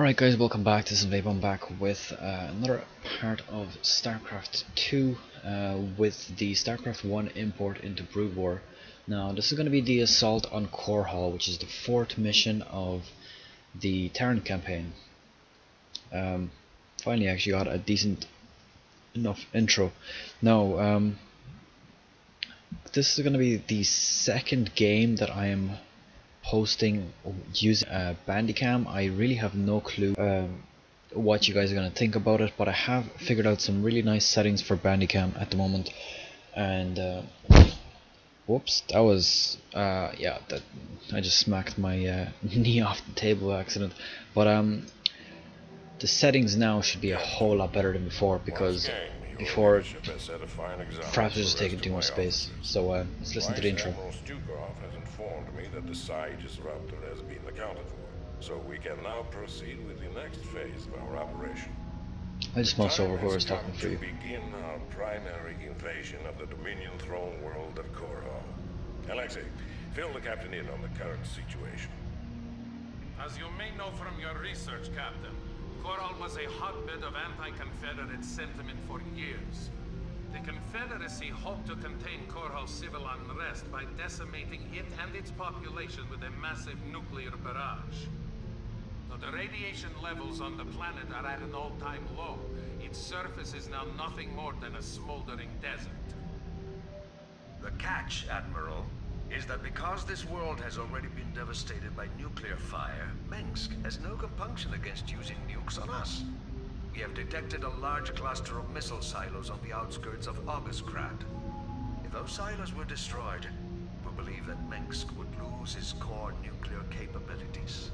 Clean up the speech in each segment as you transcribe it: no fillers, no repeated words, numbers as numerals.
Alright guys, welcome back. This is Vaipo. I'm back with another part of Starcraft 2 with the Starcraft 1 import into Brood War. Now this is going to be the assault on Core Hall, which is the fourth mission of the Terran campaign. Finally actually got a decent enough intro. Now this is going to be the second game that I am hosting using Bandicam. I really have no clue what you guys are going to think about it, but I have figured out some really nice settings for Bandicam at the moment. And whoops, that was yeah, that I just smacked my knee off the table by accident. But the settings now should be a whole lot better than before, because before Fraps was just taking too much space. So let's listen to the intro. That the Siege's Raptor has been accounted for, so we can now proceed with the next phase of our operation. I just mouse over who I was talking for you. Begin our primary invasion of the Dominion throne world of Core Hall. Alexei, fill the captain in on the current situation. As you may know from your research, Captain, Core Hall was a hotbed of anti-Confederate sentiment for years. The Confederacy hoped to contain Core Hall's civil unrest by decimating it and its population with a massive nuclear barrage. Though the radiation levels on the planet are at an all-time low, its surface is now nothing more than a smoldering desert. The catch, Admiral, is that because this world has already been devastated by nuclear fire, Mengsk has no compunction against using nukes on us. We have detected a large cluster of missile silos on the outskirts of Augustgrad. If those silos were destroyed, we believe that Mengsk would lose its core nuclear capabilities.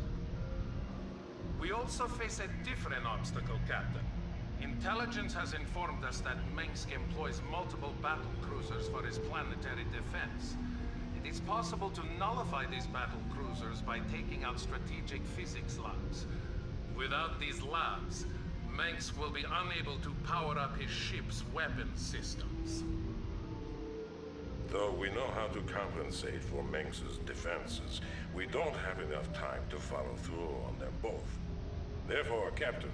We also face a different obstacle, Captain. Intelligence has informed us that Mengsk employs multiple battle cruisers for his planetary defense. It is possible to nullify these battle cruisers by taking out strategic physics labs. Without these labs, Mengsk will be unable to power up his ship's weapon systems. Though we know how to compensate for Mengsk's defenses, we don't have enough time to follow through on them both. Therefore, Captain,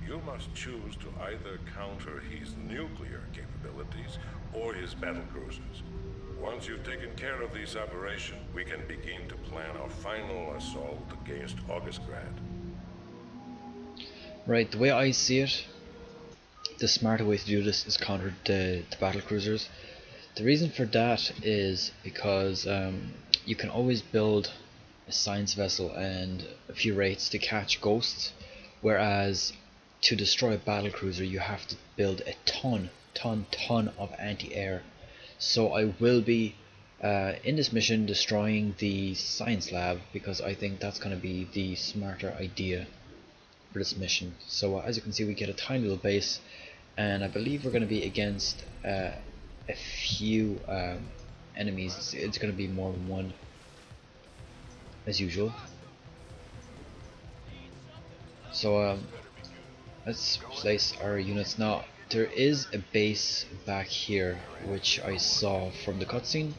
you must choose to either counter his nuclear capabilities or his battle cruisers. Once you've taken care of these operations, we can begin to plan our final assault against Augustgrad. Right, the way I see it, the smarter way to do this is counter the battle cruisers. The reason for that is because you can always build a science vessel and a few rates to catch ghosts, whereas to destroy a battle cruiser you have to build a ton of anti-air. So I will be in this mission destroying the science lab, because I think that's going to be the smarter idea for this mission. So as you can see, we get a tiny little base, and I believe we're going to be against a few enemies. It's going to be more than one, as usual. So let's place our units. Now there is a base back here which I saw from the cutscene,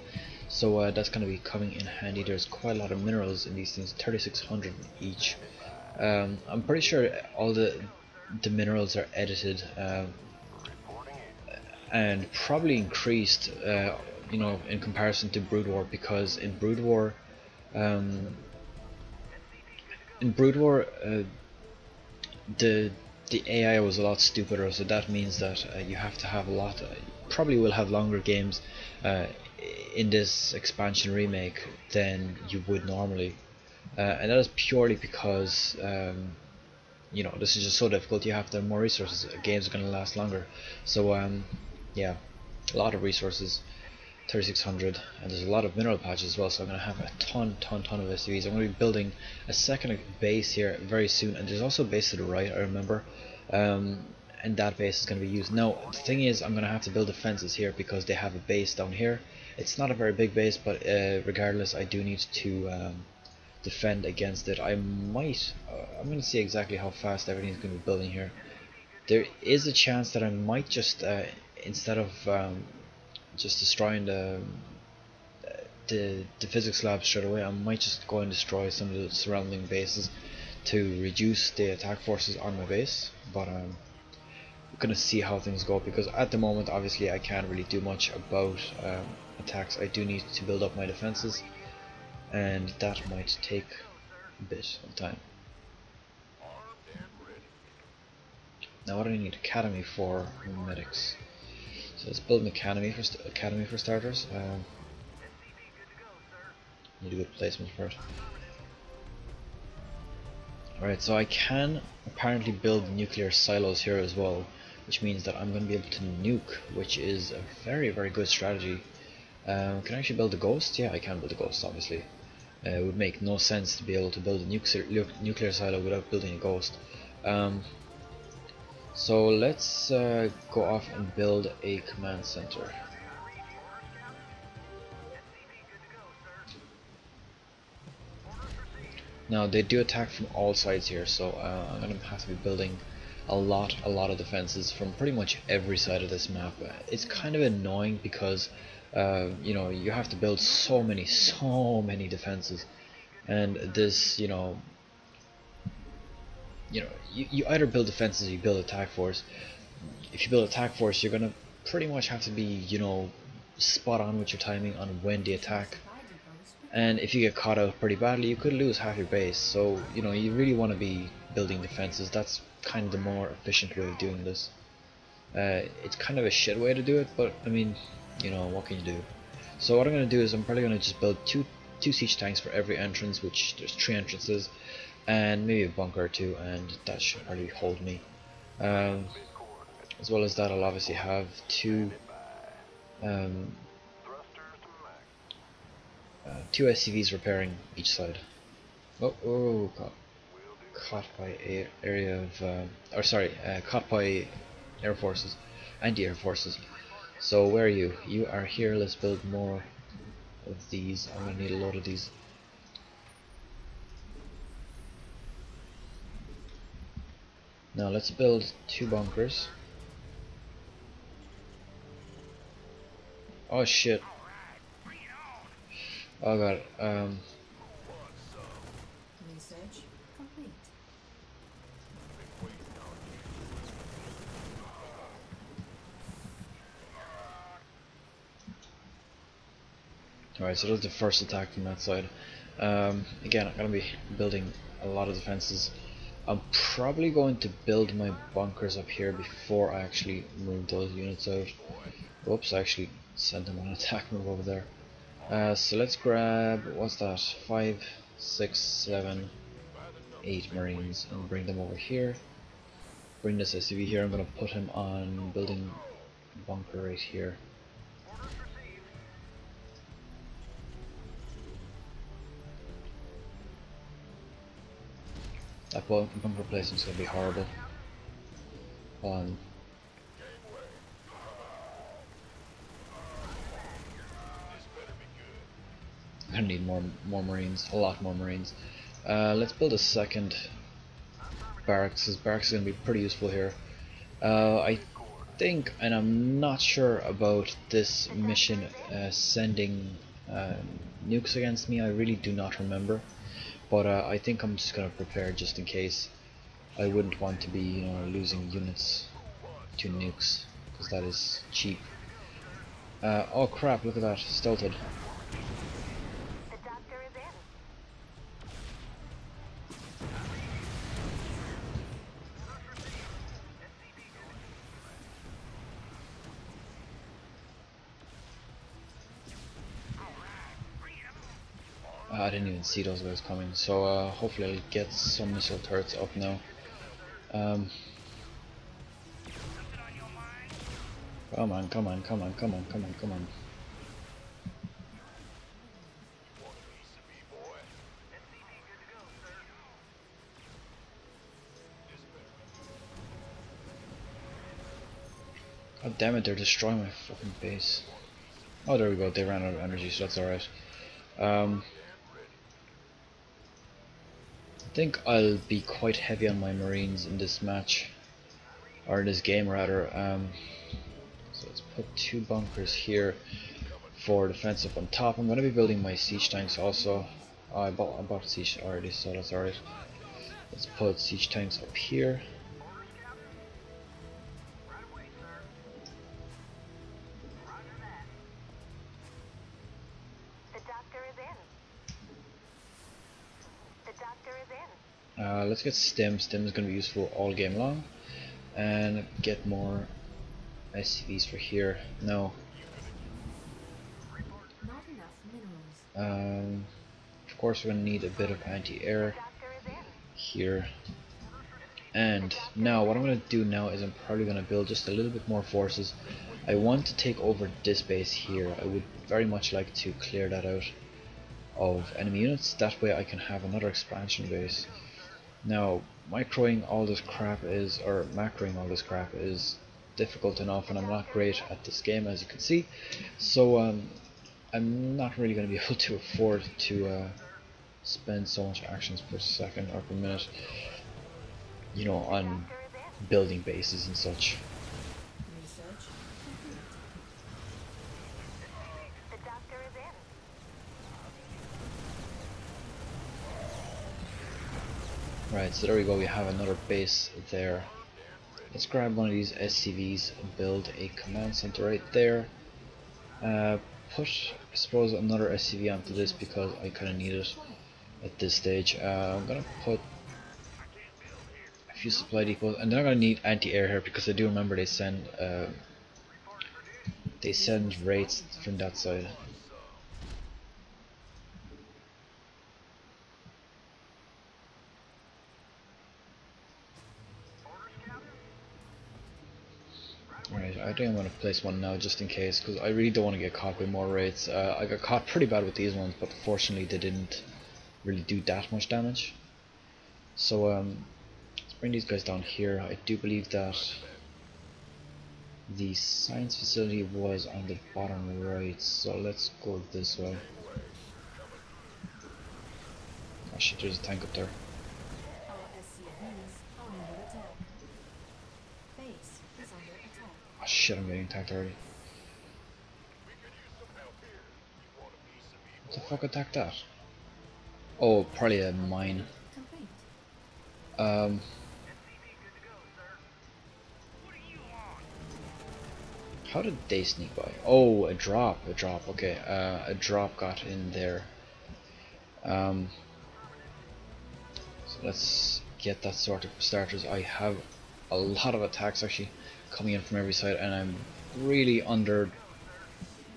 so that's going to be coming in handy. There's quite a lot of minerals in these things, 3,600 each. I'm pretty sure all the minerals are edited and probably increased, you know, in comparison to Brood War, because in Brood War, the AI was a lot stupider. So that means that you have to have a lot. Probably will have longer games in this expansion remake than you would normally. And that is purely because you know, this is just so difficult. You have to have more resources. Games are going to last longer. So yeah, a lot of resources, 3,600, and there's a lot of mineral patches as well. So I'm going to have a ton of SUVs. I'm going to be building a second base here very soon, and there's also a base to the right, I remember, and that base is going to be used. Now the thing is, I'm going to have to build defenses here because they have a base down here. It's not a very big base, but regardless, I do need to defend against it. I'm going to see exactly how fast everything's going to be building here. There is a chance that I might just instead of just destroying the physics lab straight away, I might just go and destroy some of the surrounding bases to reduce the attack forces on my base, but I'm gonna see how things go, because at the moment obviously I can't really do much about attacks. I do need to build up my defenses, and that might take a bit of time. Now what do I need? Academy for medics. So let's build an academy for starters. Need a good placement for it. Alright, so I can apparently build nuclear silos here as well, which means that I'm going to be able to nuke, which is a very, very good strategy. Can I actually build a ghost? Yeah, I can build a ghost, obviously. It would make no sense to be able to build a nuclear silo without building a ghost. So let's go off and build a command center. Now they do attack from all sides here, so I'm going to have to be building a lot of defenses from pretty much every side of this map. It's kind of annoying because you know, you have to build so many defenses, and this, you know, you either build defenses or you build attack force. If you build attack force, you're gonna pretty much have to be, you know, spot on with your timing on when they attack, and if you get caught out pretty badly, you could lose half your base. So, you know, you really want to be building defenses. That's kind of the more efficient way of doing this. It's kind of a shit way to do it, but I mean, you know, what can you do? So what I'm going to do is I'm probably going to just build two siege tanks for every entrance, which there's 3 entrances, and maybe a bunker or 2, and that should probably hold me. As well as that, I'll obviously have 2 SCVs repairing each side. Oh, caught by caught by air forces, anti-air forces. So where are you? You are here. Let's build more of these. I'm gonna need a load of these. Now let's build 2 bunkers. Oh shit. Oh god. Research complete. Alright, so that's the first attack from that side. Again, I'm going to be building a lot of defenses. I'm probably going to build my bunkers up here before I actually move those units out. Oops, I actually sent them on an attack move over there. So let's grab, what's that, 5, 6, 7, 8 marines and bring them over here. Bring this SCV here. I'm going to put him on building a bunker right here. That bunker placement's going to be horrible. I'm gonna need more marines, a lot more marines. Let's build a second barracks. This barracks is gonna be pretty useful here. I think, and I'm not sure about this mission sending nukes against me. I really do not remember, but I think I'm just gonna prepare just in case. I wouldn't want to be, you know, losing units to nukes, because that is cheap. Oh crap! Look at that, stealthed. I didn't even see those guys coming, so hopefully I'll get some missile turrets up now. Come on, come on, come on, come on, come on, come on. God damn it, they're destroying my fucking base. Oh, there we go, they ran out of energy, so that's alright. I think I'll be quite heavy on my marines in this match, or in this game rather. So let's put 2 bunkers here for defense up on top. I'm going to be building my siege tanks also. Oh, I bought a siege already, so that's alright. Let's put siege tanks up here. Let's get stim. Stim is going to be useful all game long, and get more SCVs for here. No. Not enough minerals. Of course, we're going to need a bit of anti-air here. And now, what I'm going to do now is I'm probably going to build just a little bit more forces. I want to take over this base here. I would very much like to clear that out of enemy units. That way I can have another expansion base. Now, microing all this crap is, or macroing all this crap is difficult enough, and I'm not great at this game, as you can see. So I'm not really going to be able to afford to spend so much actions per second or per minute, you know, on building bases and such. Research complete. Right, so there we go, we have another base there. Let's grab one of these SCVs and build a command center right there. Put, I suppose, another SCV onto this because I kind of need it at this stage. I'm going to put a few supply depots, and then I'm going to need anti-air here because I do remember they send rates from that side. Alright, I think I'm going to place one now just in case, because I really don't want to get caught with more raids. I got caught pretty bad with these ones, but fortunately they didn't really do that much damage. So let's bring these guys down here. I do believe that the science facility was on the bottom right, so let's go this way. Oh shit, there's a tank up there. Our SCVs are under attack. Base is under attack. Oh shit, I'm getting attacked already. What the fuck attacked that? Oh, probably a mine. Complete. How did they sneak by? Oh, a drop, okay. A drop got in there. So let's get that sorted for starters. I have a lot of attacks actually coming in from every side, and I'm really under,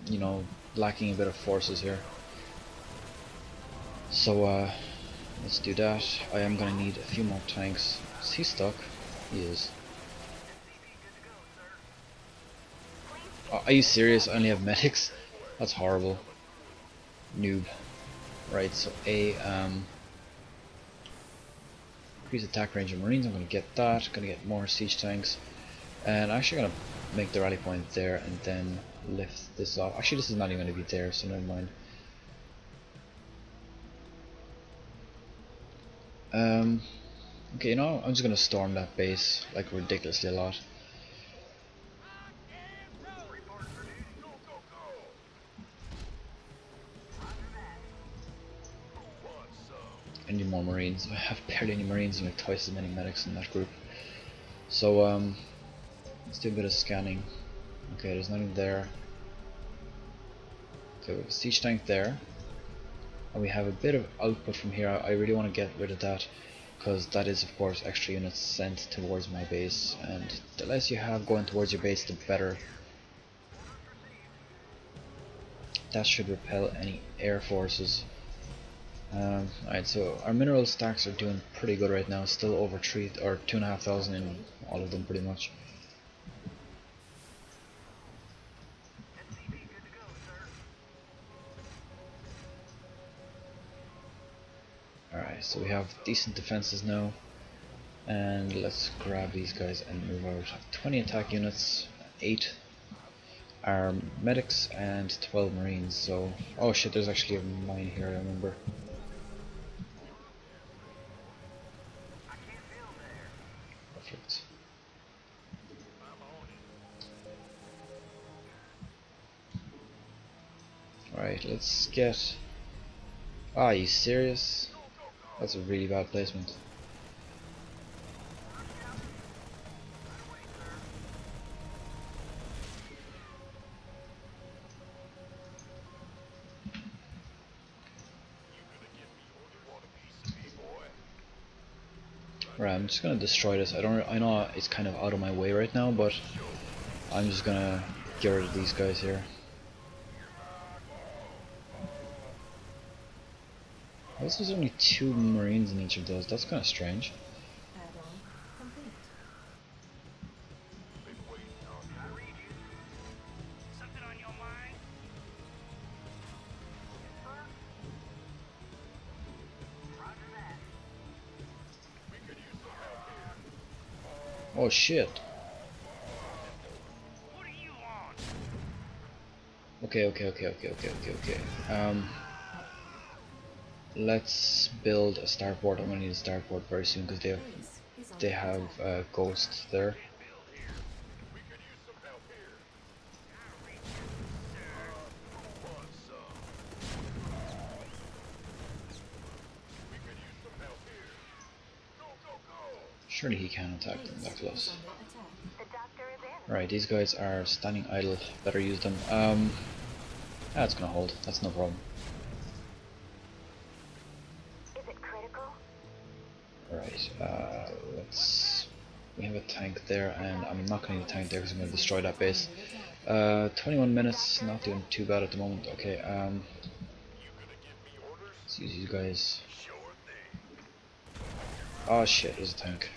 you know, lacking a bit of forces here. So let's do that. I am gonna need a few more tanks. Is he stuck? He is. Oh, are you serious? I only have medics? That's horrible. Noob. Right, so increase attack range of marines, I'm gonna get that. Gonna get more siege tanks. And I'm actually gonna make the rally point there and then lift this off. Actually, this is not even gonna be there, so never mind. Okay, you know, I'm just gonna storm that base like ridiculously a lot. I need more marines. I have barely any marines and like twice as many medics in that group. So let's do a bit of scanning. Okay, there's nothing there. Okay, we have a siege tank there. And we have a bit of output from here. I really want to get rid of that, because that is of course extra units sent towards my base, and the less you have going towards your base, the better. That should repel any air forces. Alright, so our mineral stacks are doing pretty good right now, still over 3 or 2,500 in all of them pretty much. Alright, so we have decent defenses now, and let's grab these guys and move out. 20 attack units, 8 are medics, and 12 marines. So, oh shit, there's actually a mine here, I remember. Perfect. Alright, let's get... Ah, are you serious? That's a really bad placement. Right, I'm just gonna destroy this. I know it's kind of out of my way right now, but I'm just gonna get rid of these guys here. Why is there's only 2 Marines in each of those? That's kind of strange. Add-on complete. Something on your mind? Roger that. Oh shit. What do you want? Okay. Let's build a starport. I'm gonna need a starport very soon because Base is they under have attack. ghosts there. Surely he can attack them that Base close. is under attack. The doctor is in. Right, these guys are standing idle. Better use them. That's gonna hold. That's no problem. Is it critical? Right, we have a tank there, and I'm not going to need a tank there because I'm going to destroy that base. 21 minutes, not doing too bad at the moment. Okay, let's use you guys. Oh shit, here's a tank.